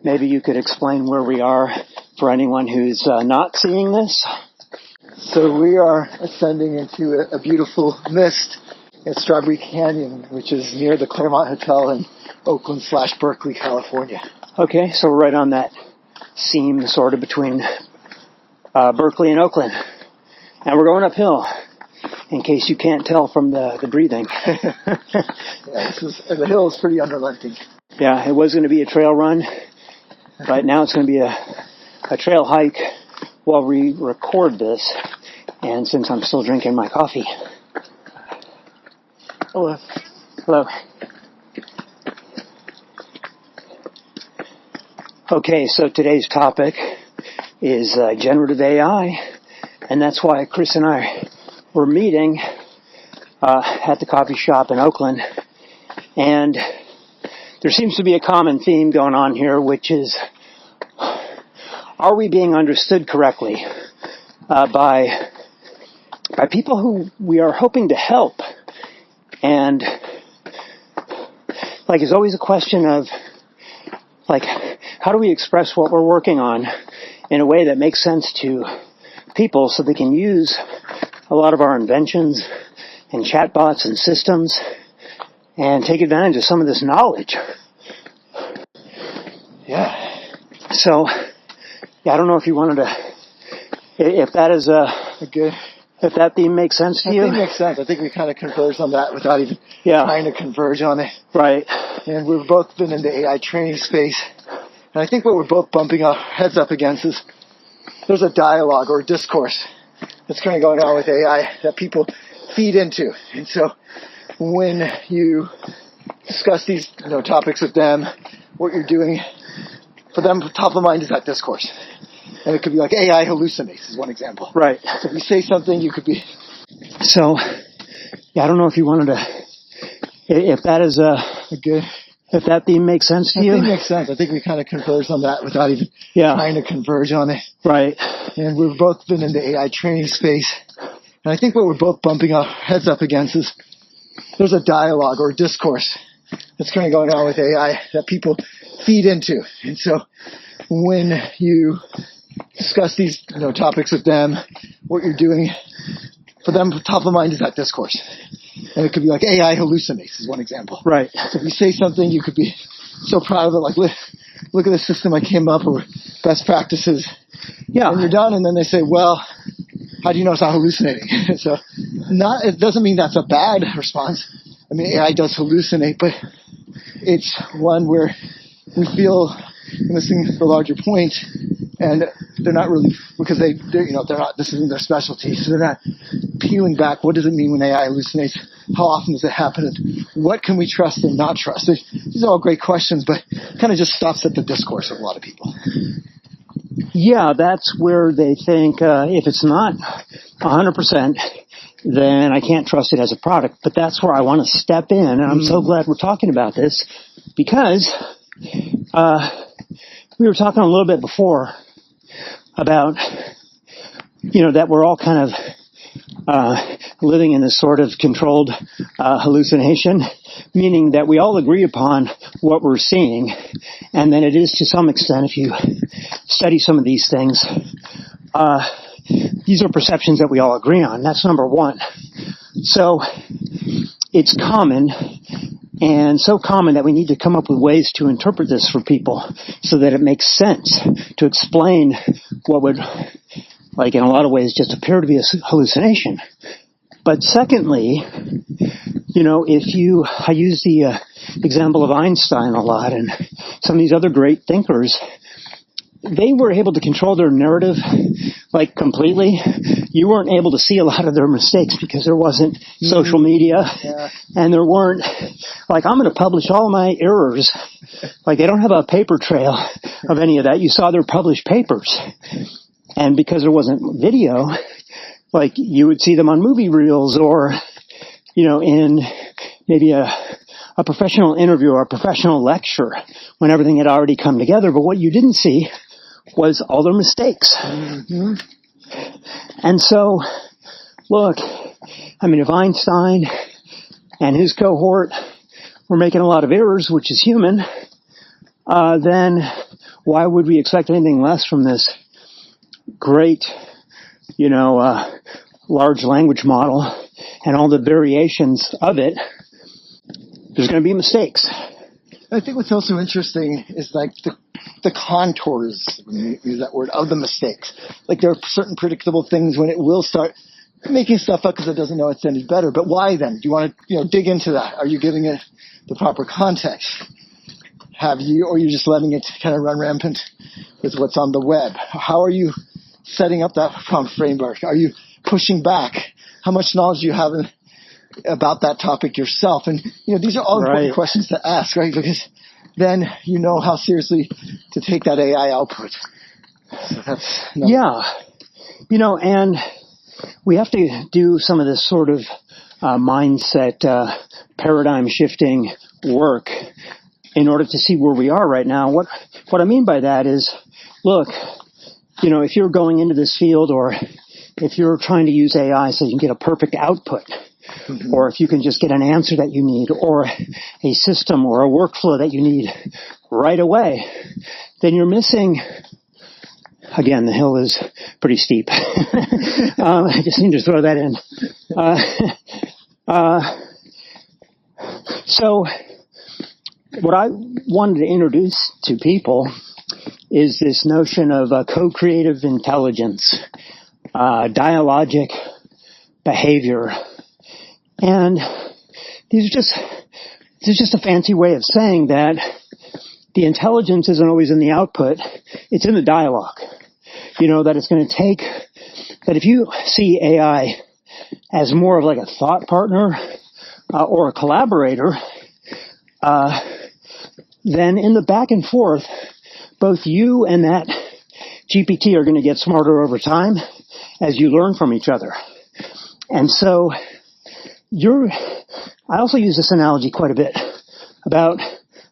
maybe you could explain where we are for anyone who's not seeing this. So we are ascending into a beautiful mist at Strawberry Canyon, which is near the Claremont Hotel in Oakland/Berkeley, California. Okay, so we're right on that seam sort of between Berkeley and Oakland. And we're going uphill, in case you can't tell from the breathing. The hill is pretty unrelenting. Yeah, it was going to be a trail run, but now it's going to be a trail hike while we record this. And since I'm still drinking my coffee. Hello. Hello. Okay, so today's topic is generative AI, and that's why Chris and I were meeting at the coffee shop in Oakland, and there seems to be a common theme going on here, which is, are we being understood correctly by people who we are hoping to help? And it's always a question of how do we express what we're working on in a way that makes sense to people so they can use a lot of our inventions and chatbots and systems and take advantage of some of this knowledge. Yeah. So, I don't know if you wanted to, if that is if that theme makes sense to you. I think it makes sense. I think we kind of converged on that without even trying to converge on it. Right. And we've both been in the AI training space. And I think what we're both bumping our heads up against is there's a dialogue or a discourse that's kind of going on with AI that people feed into. And so when you discuss these topics with them, what you're doing, for them, top of mind is that discourse. And it could be like AI hallucinates is one example. Right. So if you say something, you could be... So, I don't know if you wanted to, if that is if that theme makes sense to you. I think it makes sense. I think we kind of converged on that without even trying to converge on it. Right. And we've both been in the AI training space. And I think what we're both bumping our heads up against is there's a dialogue or a discourse that's kind of going on with AI that people feed into. And so when you discuss these topics with them, what you're doing, for them, top of mind is that discourse. And it could be like AI hallucinates is one example. Right. So if you say something, you could be so proud of it, like, look at the system I came up with, best practices. Yeah. And you're done, and then they say, well, how do you know it's not hallucinating? So it doesn't mean that's a bad response. I mean, AI does hallucinate, but it's one where we feel missing the larger point, and they're not really, because they're not, this isn't their specialty, so they're not peeling back. What does it mean when AI hallucinates? How often does it happen? And what can we trust and not trust? These are all great questions, but kind of just stops at the discourse of a lot of people. Yeah, that's where they think, if it's not 100%, then I can't trust it as a product. But that's where I want to step in, and I'm so glad we're talking about this, because we were talking a little bit before about, that we're all kind of living in this sort of controlled hallucination, meaning that we all agree upon what we're seeing, and then it is to some extent, if you study some of these things, these are perceptions that we all agree on. That's number one. So it's common, and so common that we need to come up with ways to interpret this for people so that it makes sense to explain what would, in a lot of ways, just appear to be a hallucination. But secondly, I use the example of Einstein a lot, and some of these other great thinkers, they were able to control their narrative, completely. You weren't able to see a lot of their mistakes because there wasn't social media, and there weren't, I'm going to publish all my errors. They don't have a paper trail of any of that. You saw their published papers. And because there wasn't video, you would see them on movie reels or, in maybe a professional interview or a professional lecture when everything had already come together. But what you didn't see was all their mistakes. Mm-hmm. And so, look, if Einstein and his cohort were making a lot of errors, which is human, then why would we expect anything less from this great, large language model and all the variations of it? There's going to be mistakes. I think what's also interesting is like the contours, when you use that word, of the mistakes. Like there are certain predictable things when it will start making stuff up because it doesn't know it's any better. But why then? Do you want to dig into that? Are you giving it the proper context? Or are you just letting it kind of run rampant with what's on the web? How are you setting up that prompt framework? Are you pushing back? How much knowledge do you have about that topic yourself? And these are all important questions to ask, right? Because then you know how seriously to take that AI output. So that's and we have to do some of this sort of mindset paradigm shifting work in order to see where we are right now. What I mean by that is, look, if you're going into this field, or if you're trying to use AI so you can get a perfect output, or if you can just get an answer that you need, or a system or a workflow that you need right away, then you're missing. Again, the hill is pretty steep. I just need to throw that in. So what I wanted to introduce to people is this notion of co-creative intelligence, dialogic behavior. And this is just a fancy way of saying that the intelligence isn't always in the output, it's in the dialogue. That it's going to take, that if you see AI as more of like a thought partner or a collaborator, then in the back and forth, both you and that GPT are going to get smarter over time as you learn from each other. And so I also use this analogy quite a bit about,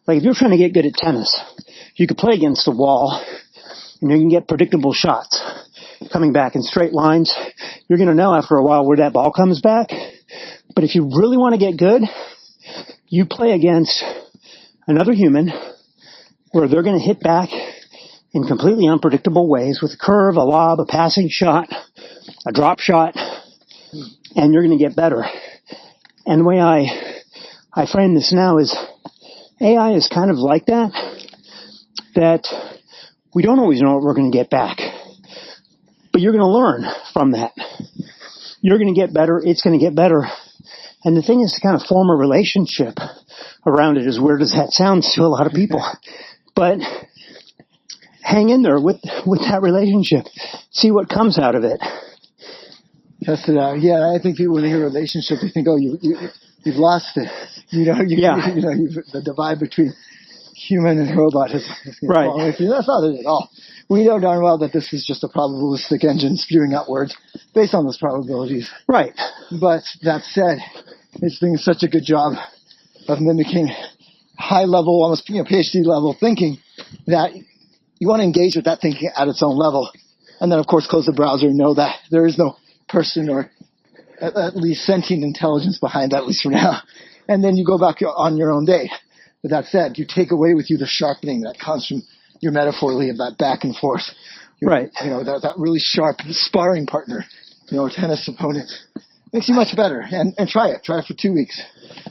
like, if you're trying to get good at tennis, you could play against a wall and you can get predictable shots coming back in straight lines. You're going to know after a while where that ball comes back. But if you really want to get good, you play against another human where they're going to hit back in completely unpredictable ways with a curve, a lob, a passing shot, a drop shot, and you're going to get better. And the way I frame this now is AI is kind of like that we don't always know what we're going to get back. But you're going to learn from that. You're going to get better. It's going to get better. And the thing is to kind of form a relationship around it, as weird as that sounds to a lot of people. But hang in there with that relationship. See what comes out of it. Test it out. Yeah, I think people, when they hear relationship, they think, oh, you've lost it. The divide between human and robot is right. That's not it at all. We know darn well that this is just a probabilistic engine spewing out words based on those probabilities. Right. But that said, it's doing such a good job of mimicking high level, almost PhD level thinking, that you want to engage with that thinking at its own level. And then, of course, close the browser and know that there is no person or at least sentient intelligence behind that, at least for now. And then you go back on your own day. With that said, you take away with you the sharpening that comes from your metaphorically of that back and forth. Right. That really sharp sparring partner, tennis opponent. Makes you much better. And try it. Try it for 2 weeks.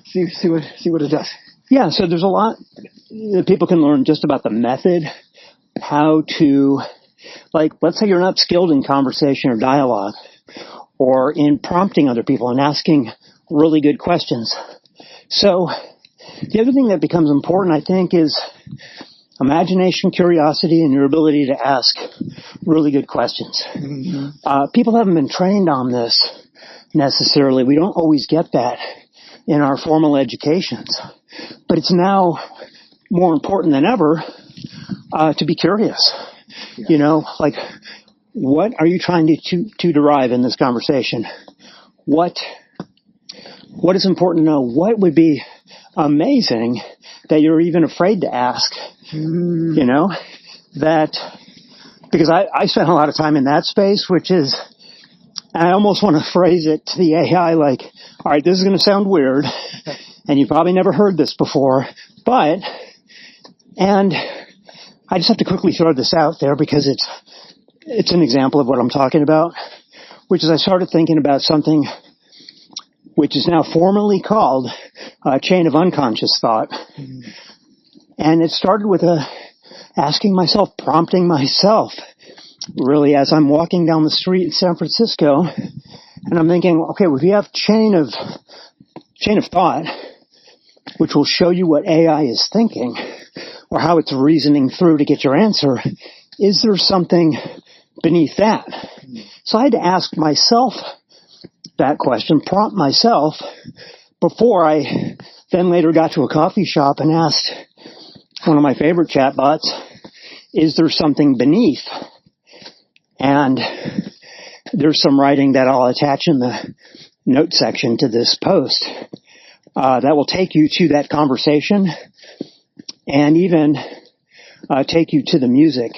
See what it does. Yeah, so there's a lot that people can learn just about the method, how to, like, let's say you're not skilled in conversation or dialogue, or in prompting other people and asking really good questions. So the other thing that becomes important, I think, is imagination, curiosity, and your ability to ask really good questions. Mm-hmm. People haven't been trained on this necessarily. We don't always get that in our formal educations. But it's now more important than ever to be curious. Yeah. Like, what are you trying to derive in this conversation? What is important to know? What would be amazing that you're even afraid to ask? That, because I spent a lot of time in that space, which is, I almost want to phrase it to the AI like, all right, this is going to sound weird, and you probably never heard this before, and I just have to quickly throw this out there because it's an example of what I'm talking about, which is I started thinking about something which is now formally called a chain of unconscious thought. Mm-hmm. And it started with prompting myself, really, as I'm walking down the street in San Francisco, and I'm thinking, okay, well, if you have chain of thought, which will show you what AI is thinking, or how it's reasoning through to get your answer, is there something beneath that? So I had to ask myself that question, prompt myself, before I then later got to a coffee shop and asked one of my favorite chatbots, is there something beneath? And there's some writing that I'll attach in the note section to this post that will take you to that conversation and even take you to the music.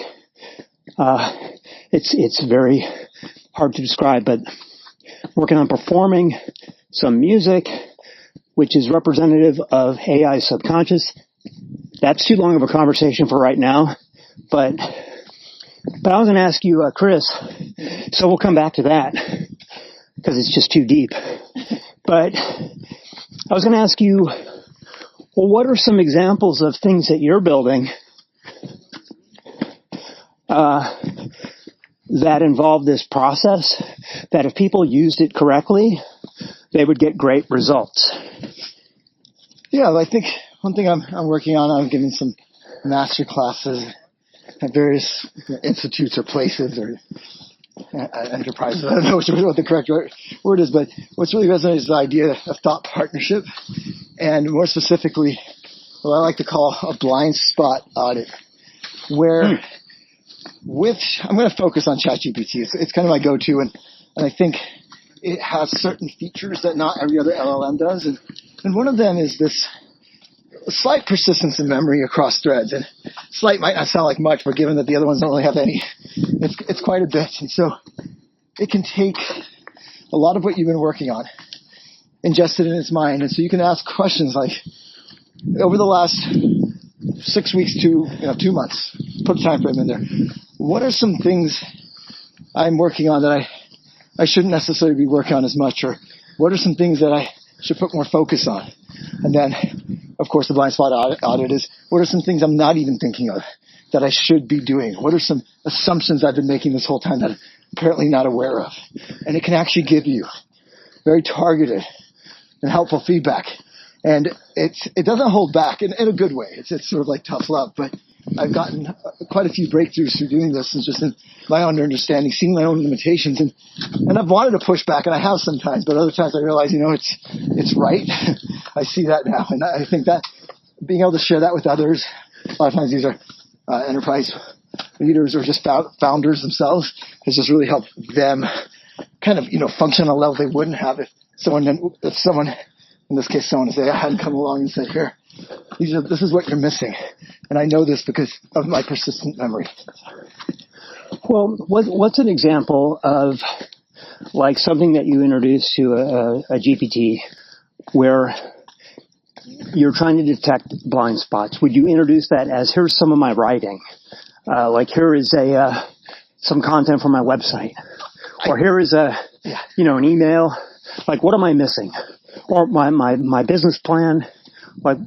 It's very hard to describe, but working on performing some music which is representative of AI subconscious. That's too long of a conversation for right now, but I was going to ask you, Chris, so we'll come back to that because it's just too deep. But I was going to ask you, well, what are some examples of things that you're building that involve this process, that if people used it correctly, they would get great results? Yeah, I think one thing I'm working on, I'm giving some master classes at various institutes or places or enterprises. I don't know what the correct word is, but what's really resonated is the idea of thought partnership, and more specifically, what I like to call a blind spot audit, where I'm going to focus on ChatGPT. It's kind of my go-to, and I think it has certain features that not every other LLM does, and one of them is this slight persistence in memory across threads. And slight might not sound like much, but given that the other ones don't really have any, it's quite a bit. And so it can take a lot of what you've been working on, ingest it in its mind. And so you can ask questions like, over the last 6 weeks to 2 months, put a time frame in there, what are some things I'm working on that I shouldn't necessarily be working on as much? Or what are some things that I should put more focus on? And then, of course, the blind spot audit is, what are some things I'm not even thinking of that I should be doing? What are some assumptions I've been making this whole time that I'm apparently not aware of? And it can actually give you very targeted and helpful feedback. And it doesn't hold back in a good way. It's sort of like tough love, but I've gotten quite a few breakthroughs through doing this, and just in my own understanding, seeing my own limitations, and I've wanted to push back, and I have sometimes, but other times I realize, it's right. I see that now, and I think that being able to share that with others, a lot of times these are enterprise leaders or just founders themselves, has just really helped them kind of function on a level they wouldn't have if someone, in this case, someone say I hadn't come along and said, here, this is what you're missing. And I know this because of my persistent memory. Well, what's an example of like something that you introduced to a GPT where you're trying to detect blind spots? Would you introduce that as, here's some of my writing? Like here is some content from my website. Or here is an email. Like, what am I missing? Or my business plan. Like,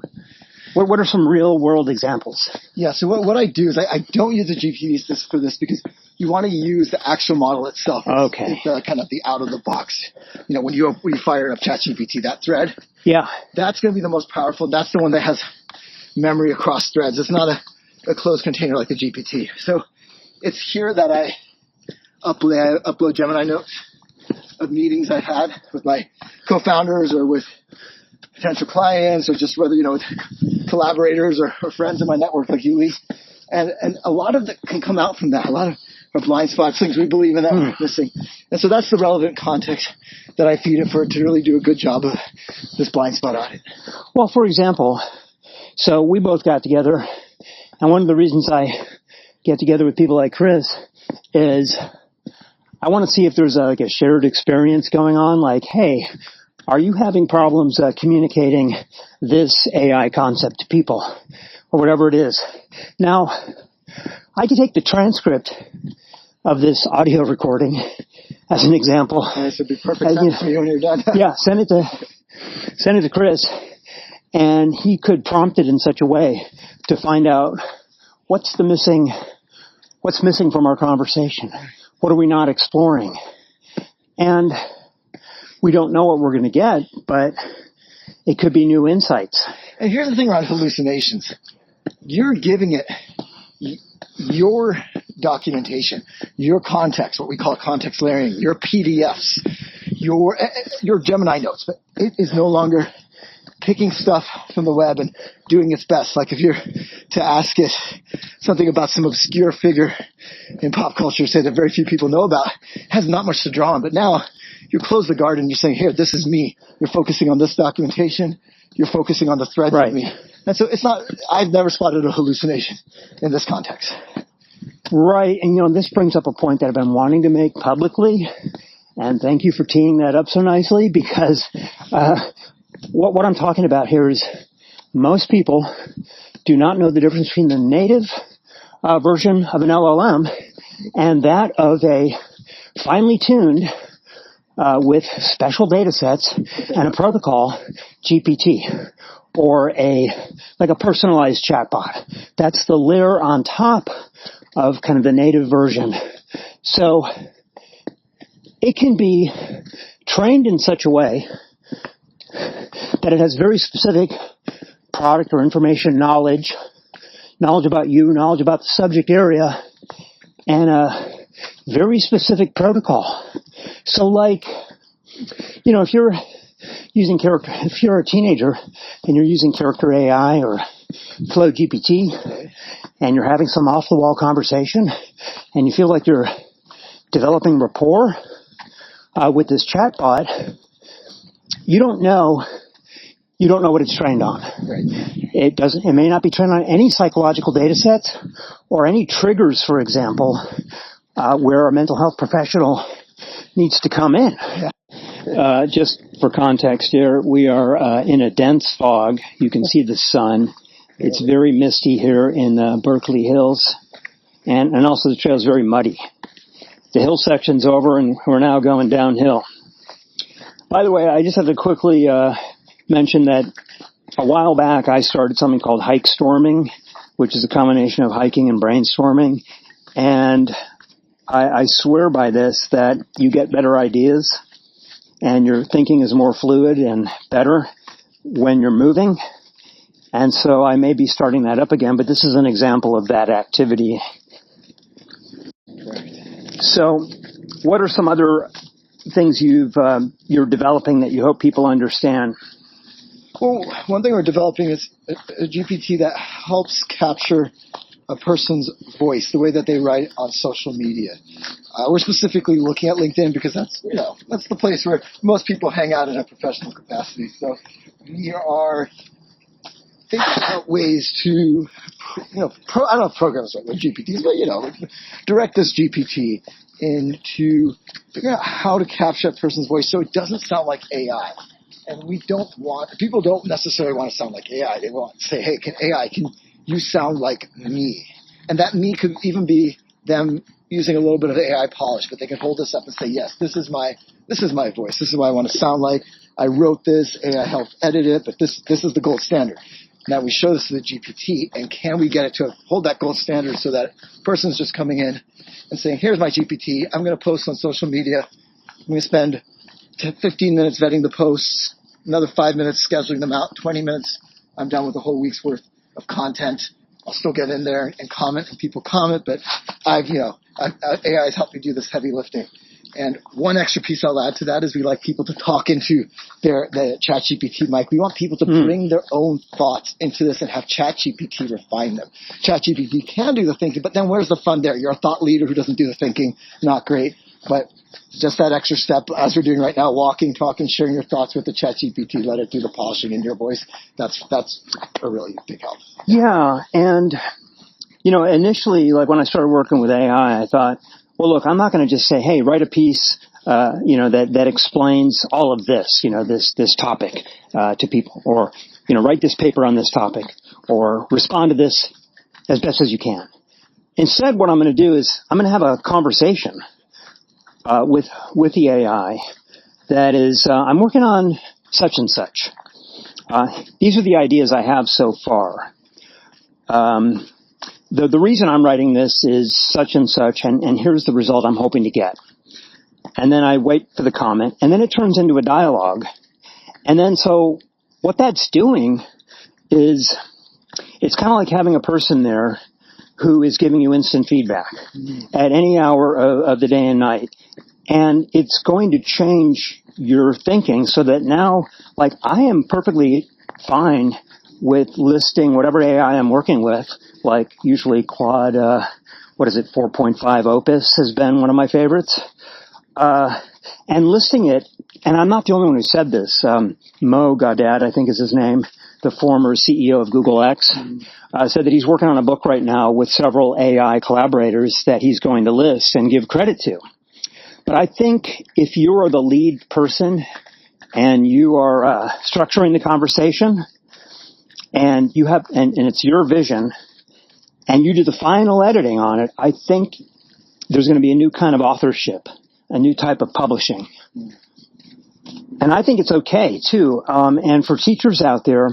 what are some real world examples? Yeah, so what I do is I don't use the GPT for this because you want to use the actual model itself. Okay. It's kind of the out of the box. When you fire up ChatGPT, that thread. Yeah. That's going to be the most powerful. That's the one that has memory across threads. It's not a closed container like the GPT. So it's here that I upload Gemini notes of meetings I've had with my co-founders or with potential clients, or just whether, with collaborators or friends in my network like you, Lee. And a lot of that can come out from that. A lot of blind spots, things we believe in that we're missing. And so that's the relevant context that I feed it for to really do a good job of this blind spot audit. Well, for example, so we both got together, and one of the reasons I get together with people like Chris is I want to see if there's a shared experience going on, like, hey, are you having problems communicating this AI concept to people or whatever it is? Now, I could take the transcript of this audio recording as an example. This would be perfect time for you when you're done. Yeah, send it to Chris, and he could prompt it in such a way to find out what's missing from our conversation. What are we not exploring? And we don't know what we're going to get, but it could be new insights. And here's the thing around hallucinations. You're giving it your documentation, your context, what we call context layering, your PDFs, your Gemini notes. But it is no longer picking stuff from the web and doing its best. Like if you're to ask it something about some obscure figure in pop culture, say that very few people know about, it has not much to draw on. But now you close the garden, you're saying, here, this is me. You're focusing on this documentation. You're focusing on the threads of me. And so it's not, I've never spotted a hallucination in this context. Right. And, this brings up a point that I've been wanting to make publicly. And thank you for teeing that up so nicely, because what I'm talking about here is most people do not know the difference between the native version of an LLM and that of a finely tuned with special data sets and a protocol GPT, or a personalized chatbot. That's the layer on top of kind of the native version. So it can be trained in such a way that it has very specific product or information knowledge about you, knowledge about the subject area, and a very specific protocol. So if you're a teenager and you're using character AI or Flow GPT and you're having some off-the-wall conversation and you feel like you're developing rapport with this chatbot, you don't know what it's trained on. Right. It may not be trained on any psychological data sets or any triggers, for example, where a mental health professional needs to come in. Yeah. Just for context here, we are in a dense fog. You can see the sun. It's very misty here in the Berkeley hills, and also the trail is very muddy. The hill section's over, and we're now going downhill. By the way, I just have to quickly mention that a while back I started something called hike storming, which is a combination of hiking and brainstorming, and I swear by this that you get better ideas and your thinking is more fluid and better when you're moving. And so I may be starting that up again, but this is an example of that activity. So what are some other things you're developing that you hope people understand? Well, one thing we're developing is a GPT that helps capture a person's voice, the way that they write on social media. We're specifically looking at LinkedIn because that's the place where most people hang out in a professional capacity. So we are thinking about ways to, I don't know if programs like GPTs, but, direct this GPT into figuring out how to capture a person's voice so it doesn't sound like AI. And people don't necessarily want to sound like AI. They want to say, hey, can you sound like me? And that me could even be them using a little bit of AI polish, but they can hold this up and say, yes, this is my voice. This is what I want to sound like. I wrote this, AI helped edit it, but this is the gold standard. Now we show this to the GPT, and can we get it to hold that gold standard so that person's just coming in and saying, here's my GPT. I'm going to post on social media. I'm going to spend 15 minutes vetting the posts, another 5 minutes scheduling them out, 20 minutes. I'm done with a whole week's worth of content. I'll still get in there and comment, and people comment, but AI has helped me do this heavy lifting. And one extra piece I'll add to that is we like people to talk into the ChatGPT mic. We want people to bring their own thoughts into this and have ChatGPT refine them. ChatGPT can do the thinking, but then where's the fun there? You're a thought leader who doesn't do the thinking. Not great. But just that extra step, as we're doing right now, walking, talking, sharing your thoughts with the ChatGPT, let it do the polishing in your voice. That's a really big help. Yeah, and initially, like when I started working with AI, I thought, well, look, I'm not going to just say, hey, write a piece, that explains all of this, this topic to people, or write this paper on this topic, or respond to this as best as you can. Instead, what I'm going to do is I'm going to have a conversation with the AI that is, I'm working on such and such. These are the ideas I have so far. The reason I'm writing this is such and such, and here's the result I'm hoping to get. And then I wait for the comment, and then it turns into a dialogue. And then so what that's doing is it's kind of like having a person there who is giving you instant feedback at any hour of the day and night. And it's going to change your thinking so that now, like, I am perfectly fine with listing whatever AI I'm working with, like usually Claude, 4.5 Opus has been one of my favorites. And listing it, and I'm not the only one who said this. Mo Gaudat, I think is his name, the former CEO of Google X, said that he's working on a book right now with several AI collaborators that he's going to list and give credit to. But I think if you are the lead person and you are structuring the conversation and you have, and it's your vision and you do the final editing on it, I think there's going to be a new kind of authorship, a new type of publishing. And I think it's okay too. And for teachers out there,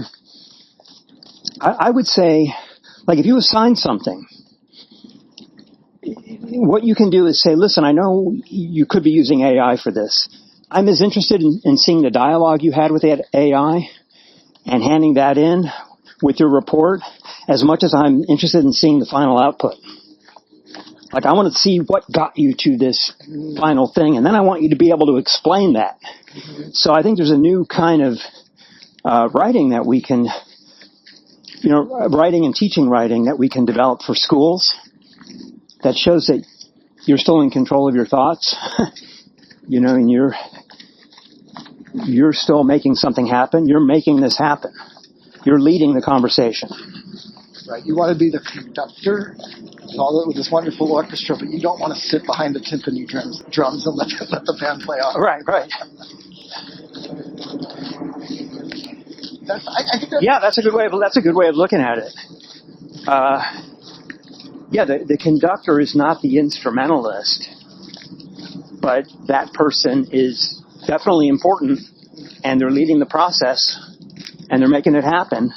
I would say, like, if you assign something, what you can do is say, listen, I know you could be using AI for this. I'm as interested in seeing the dialogue you had with that AI and handing that in with your report as much as I'm interested in seeing the final output. Like, I want to see what got you to this final thing, and then I want you to be able to explain that. So I think there's a new kind of writing that we can, writing and teaching writing that we can develop for schools that shows that you're still in control of your thoughts, and you're still making something happen. You're making this happen. You're leading the conversation. Right. You want to be the conductor with this wonderful orchestra, but you don't want to sit behind the timpani drums and let the band play off. Right. I think that's a good way of looking at it. The conductor is not the instrumentalist, but that person is definitely important, and they're leading the process, and they're making it happen.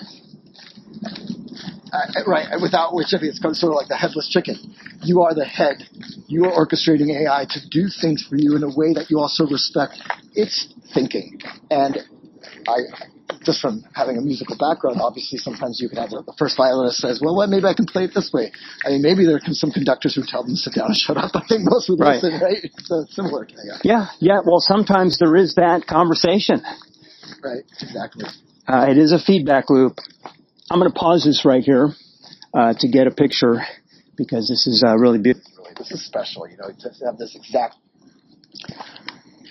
Right, without which, it's sort of like the headless chicken. You are the head. You are orchestrating AI to do things for you in a way that you also respect its thinking. And just from having a musical background, obviously sometimes you can have the first violinist says, well, maybe I can play it this way. I mean, maybe there are some conductors who tell them to sit down and shut up. I think most would listen, right? So similar to AI. Yeah. Well, sometimes there is that conversation. Right, exactly. It is a feedback loop. I'm going to pause this right here to get a picture because this is really beautiful. This is special, to have this exact.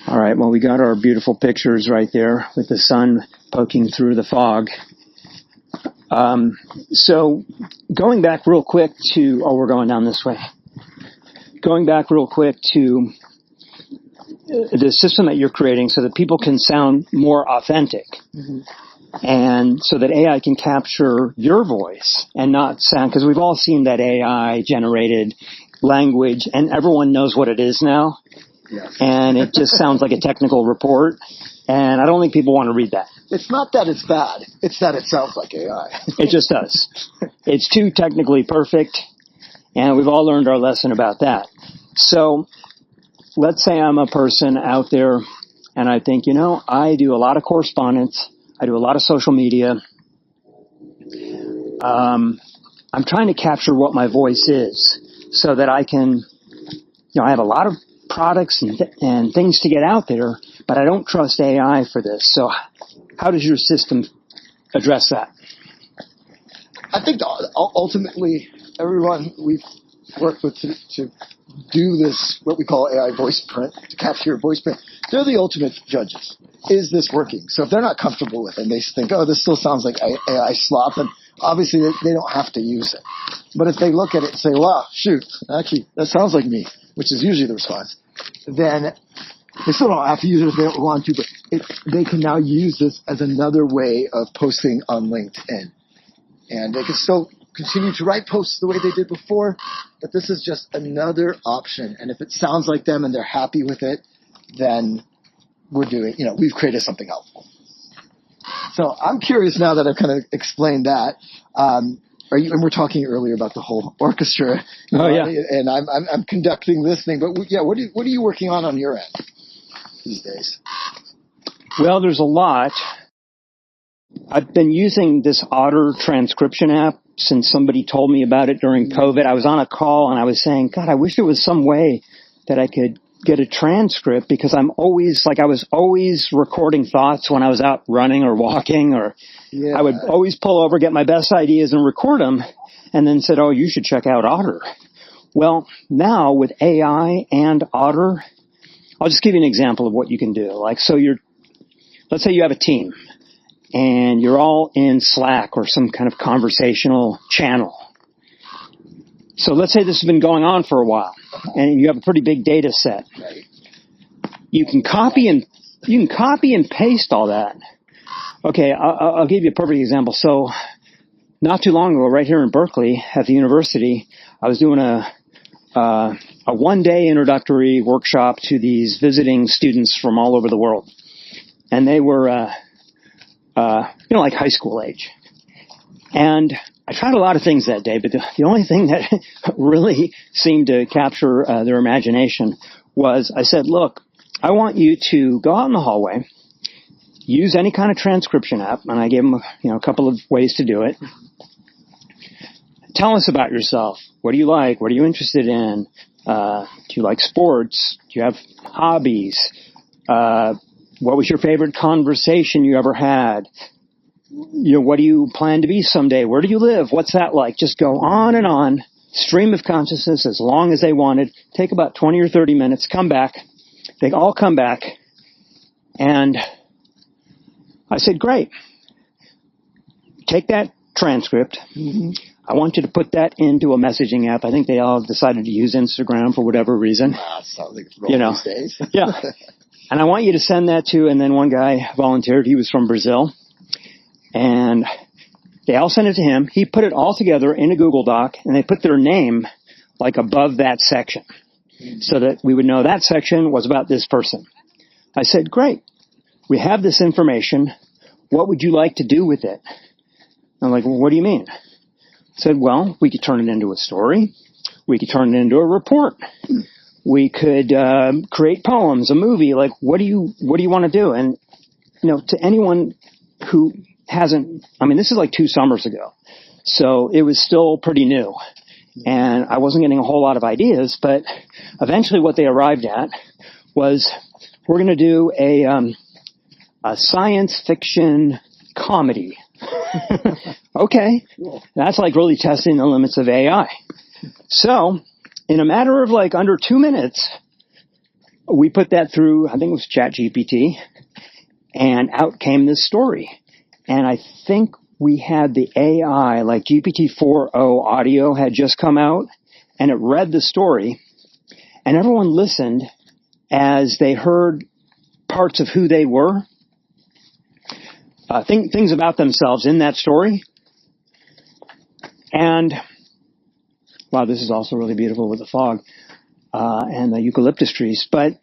All right, well, we got our beautiful pictures right there with the sun poking through the fog. So going back real quick to, we're going down this way. Going back real quick to the system that you're creating so that people can sound more authentic. Mm-hmm. And so that AI can capture your voice and not sound, because we've all seen that AI generated language and everyone knows what it is now. Yes. And it just sounds like a technical report. And I don't think people want to read that. It's not that it's bad. It's that it sounds like AI. It just does. It's too technically perfect. And we've all learned our lesson about that. So let's say I'm a person out there and I think, I do a lot of correspondence. I do a lot of social media. I'm trying to capture what my voice is so that I can, I have a lot of products and things to get out there, but I don't trust AI for this. So how does your system address that? I think ultimately everyone we've worked with to do this, what we call AI voice print, to capture your voice print, they're the ultimate judges. Is this working? So if they're not comfortable with it and they think, this still sounds like AI slop, and obviously they don't have to use it. But if they look at it and say, wow, shoot, actually, that sounds like me, which is usually the response, then they still don't have to use it if they don't want to, but they can now use this as another way of posting on LinkedIn. And they can still continue to write posts the way they did before, but this is just another option. And if it sounds like them and they're happy with it, then we've created something helpful. So I'm curious now that I've kind of explained that. And we're talking earlier about the whole orchestra. And I'm conducting this thing, but what are you working on your end these days? Well, there's a lot. I've been using this Otter transcription app since somebody told me about it during COVID. I was on a call and I was saying, God, I wish there was some way that I could get a transcript, because I was always recording thoughts when I was out running or walking, or I would always pull over, get my best ideas and record them, and then said, oh, you should check out Otter. Well, now with AI and Otter, I'll just give you an example of what you can do. Let's say you have a team and you're all in Slack or some kind of conversational channel. So let's say this has been going on for a while and you have a pretty big data set. You can copy and paste all that. Okay, I'll give you a perfect example. So not too long ago, right here in Berkeley at the university, I was doing a one-day introductory workshop to these visiting students from all over the world. And they were, like high school age. And I tried a lot of things that day, but the only thing that really seemed to capture their imagination was I said, look, I want you to go out in the hallway, use any kind of transcription app, and I gave them a couple of ways to do it. Tell us about yourself. What do you like? What are you interested in? Do you like sports? Do you have hobbies? What was your favorite conversation you ever had? What do you plan to be someday? Where do you live? What's that like? Just go on and on, stream of consciousness as long as they wanted. Take about 20 or 30 minutes, come back. They all come back. And I said, great. Take that transcript. Mm-hmm. I want you to put that into a messaging app. I think they all decided to use Instagram for whatever reason. Sounds like it's these days. Yeah. And I want you to send that to, and then one guy volunteered. He was from Brazil. And they all sent it to him. He put it all together in a Google Doc, and they put their name above that section so that we would know that section was about this person. I said, great. We have this information. What would you like to do with it? I'm like, well, what do you mean? I said, well, we could turn it into a story. We could turn it into a report. We could create poems, a movie. What do you want to do? And, to anyone who hasn't, this is 2 summers ago. So it was still pretty new. And I wasn't getting a whole lot of ideas, but eventually what they arrived at was, we're going to do a science fiction comedy. Okay. That's really testing the limits of AI. So in a matter of under 2 minutes, we put that through, I think it was ChatGPT, and out came this story. And I think we had the AI, GPT-4o audio had just come out, and it read the story, and everyone listened as they heard parts of who they were, things about themselves in that story. And, wow, this is also really beautiful with the fog and the eucalyptus trees. But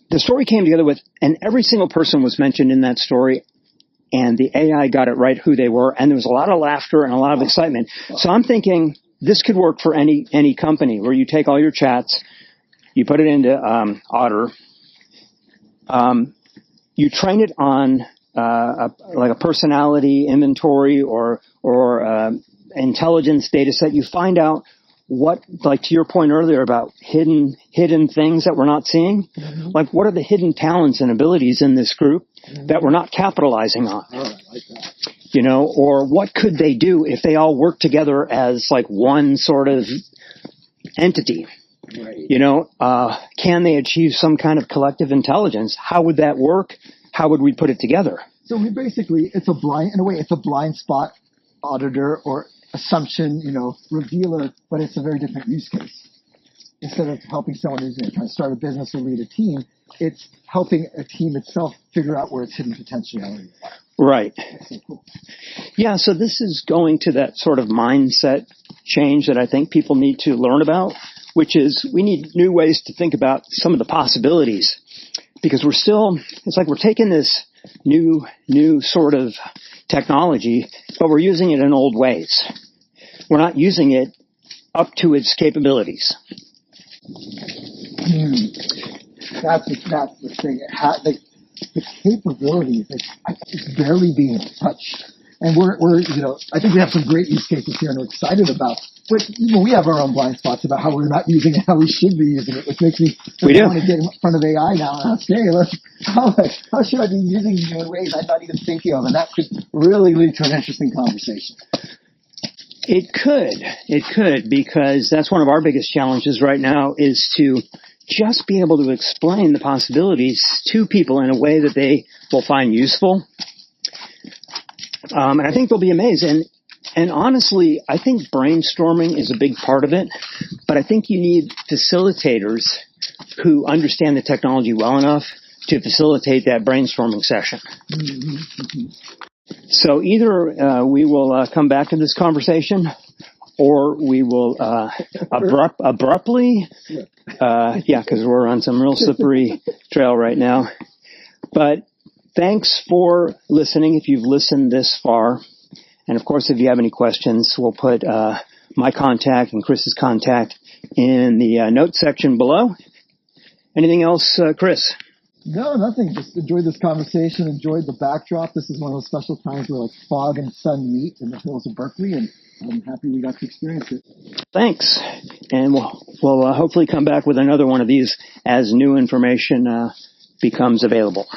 the story came together and every single person was mentioned in that story, and the AI got it right who they were, and there was a lot of laughter and a lot of excitement. So I'm thinking this could work for any company where you take all your chats, you put it into Otter, you train it on a personality inventory or intelligence data set. You find out what, to your point earlier about hidden things that we're not seeing, what are the hidden talents and abilities in this group that we're not capitalizing on? Oh, I like that. Or what could they do if they all work together as one sort of entity? Right. Can they achieve some kind of collective intelligence? How would that work? How would we put it together? So it's a blind spot auditor or assumption, revealer, but it's a very different use case. Instead of helping someone who's trying to start a business or lead a team, it's helping a team itself figure out where its hidden potentialities are. Right. That's so cool. Yeah, so this is going to that sort of mindset change that I think people need to learn about, which is we need new ways to think about some of the possibilities, because it's like we're taking this new sort of technology, but we're using it in old ways. We're not using it up to its capabilities. That's the thing. The capabilities, it's barely being touched. And we're I think we have some great use cases here and we're excited about. But we have our own blind spots about how we're not using it, how we should be using it, which makes me want to get in front of AI now and ask, hey, how should I be using it in ways I'm not even thinking of? And that could really lead to an interesting conversation. It could, because that's one of our biggest challenges right now is to just be able to explain the possibilities to people in a way that they will find useful. And I think they'll be amazed. And honestly, I think brainstorming is a big part of it, but I think you need facilitators who understand the technology well enough to facilitate that brainstorming session. So either we will come back to this conversation, or we will abruptly, because we're on some real slippery trail right now. But thanks for listening if you've listened this far. And of course, if you have any questions, we'll put my contact and Chris's contact in the notes section below. Anything else, Chris? No, nothing. Just enjoyed this conversation, enjoyed the backdrop. This is one of those special times where fog and sun meet in the hills of Berkeley, and I'm happy we got to experience it. Thanks. And we'll hopefully come back with another one of these as new information becomes available.